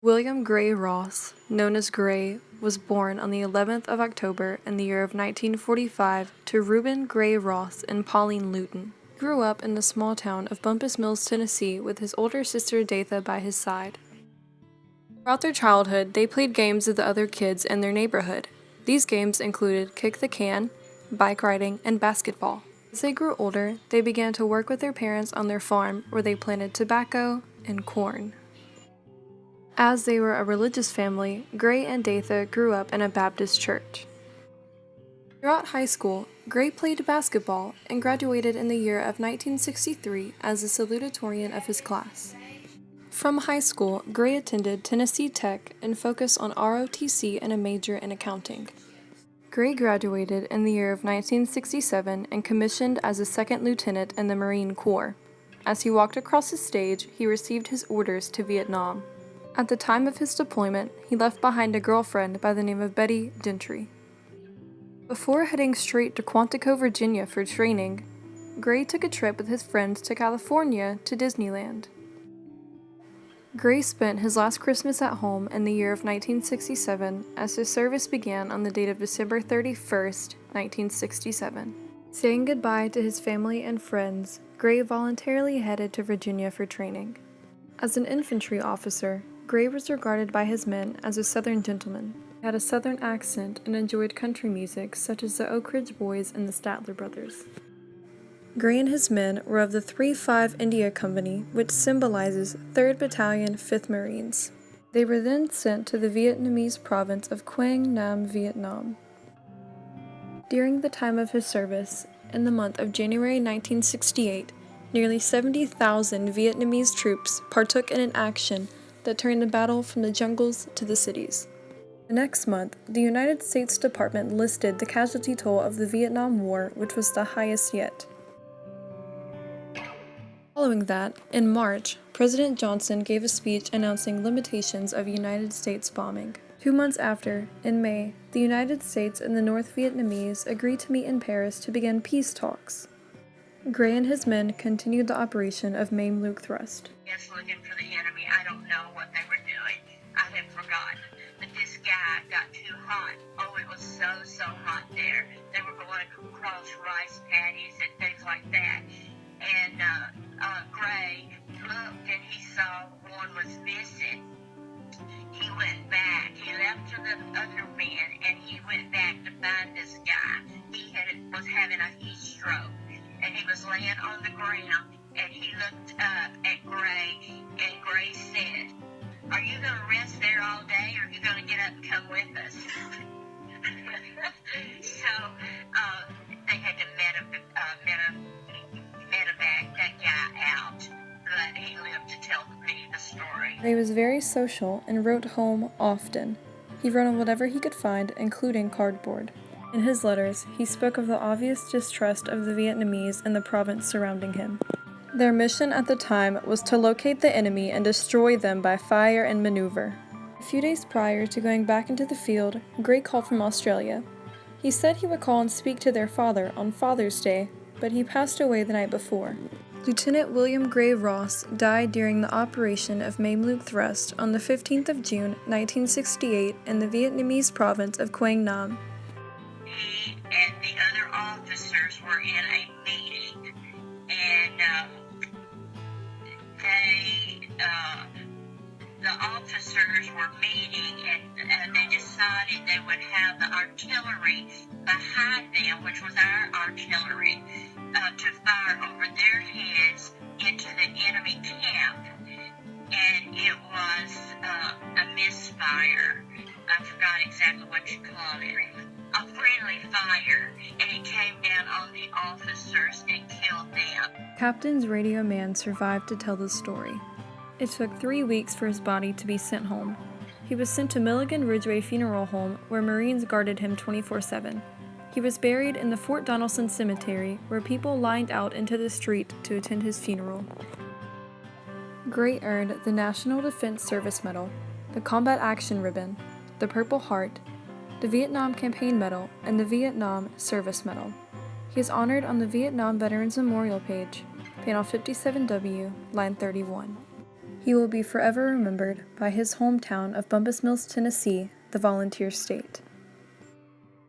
William Gray Ross, known as Gray, was born on the 11th of October in the year of 1945 to Reuben Gray Ross and Pauline Luton. He grew up in the small town of Bumpus Mills, Tennessee, with his older sister Datha by his side. Throughout their childhood, they played games with the other kids in their neighborhood. These games included kick the can, bike riding, and basketball. As they grew older, they began to work with their parents on their farm where they planted tobacco and corn. As they were a religious family, Gray and Datha grew up in a Baptist church. Throughout high school, Gray played basketball and graduated in the year of 1963 as the salutatorian of his class. From high school, Gray attended Tennessee Tech and focused on ROTC and a major in accounting. Gray graduated in the year of 1967 and commissioned as a second lieutenant in the Marine Corps. As he walked across the stage, he received his orders to Vietnam. At the time of his deployment, he left behind a girlfriend by the name of Betty Gentry. Before heading straight to Quantico, Virginia for training, Gray took a trip with his friends to California to Disneyland. Gray spent his last Christmas at home in the year of 1967 as his service began on the date of December 31st, 1967. Saying goodbye to his family and friends, Gray voluntarily headed to Virginia for training. As an infantry officer, Gray was regarded by his men as a Southern gentleman. He had a Southern accent and enjoyed country music such as the Oak Ridge Boys and the Statler Brothers. Gray and his men were of the 3-5 India Company, which symbolizes 3rd Battalion, 5th Marines. They were then sent to the Vietnamese province of Quang Nam, Vietnam. During the time of his service, in the month of January 1968, nearly 70,000 Vietnamese troops partook in an action that turned the battle from the jungles to the cities. The next month, the United States Department listed the casualty toll of the Vietnam War, which was the highest yet. Following that, in March, President Johnson gave a speech announcing limitations of United States bombing. 2 months after, in May, the United States and the North Vietnamese agreed to meet in Paris to begin peace talks. Gray and his men continued the operation of Mameluke Thrust. Yes, looking for the enemy. I don't know what they were doing. I have forgotten. But this guy got too hot. Oh, it was so hot there. They were going across rice paddies and things like that. And Gray looked and he saw one was missing. He went back. He left to the other men and he went back to find this guy. He was having a heat stroke. And he was laying on the ground, and he looked up at Gray, and Gray said, "Are you going to rest there all day, or are you going to get up and come with us?" So they had to medevac that guy out, but he lived to tell me the story. Gray was very social and wrote home often. He wrote on whatever he could find, including cardboard. In his letters, he spoke of the obvious distrust of the Vietnamese in the province surrounding him. Their mission at the time was to locate the enemy and destroy them by fire and maneuver. A few days prior to going back into the field, Gray called from Australia. He said he would call and speak to their father on Father's Day, but he passed away the night before. Lieutenant William Gray Ross died during the operation of Mameluke Thrust on the 15th of June, 1968 in the Vietnamese province of Quang Nam. He and the other officers were in a meeting, and the officers were meeting, and they decided they would have the artillery behind them, which was our artillery, to fire over their heads into the enemy camp. And it was a misfire. I forgot exactly what you call it. A friendly fire, and it came down on the officers and killed them. Captain's radio man survived to tell the story. It took 3 weeks for his body to be sent home. He was sent to Milligan Ridgeway Funeral Home, where Marines guarded him 24/7. He was buried in the Fort Donelson Cemetery, where people lined out into the street to attend his funeral. Gray earned the National Defense Service Medal, the Combat Action Ribbon, the Purple Heart, the Vietnam Campaign Medal, and the Vietnam Service Medal. He is honored on the Vietnam Veterans Memorial page, panel 57W, line 31. He will be forever remembered by his hometown of Bumpus Mills, Tennessee, the volunteer state.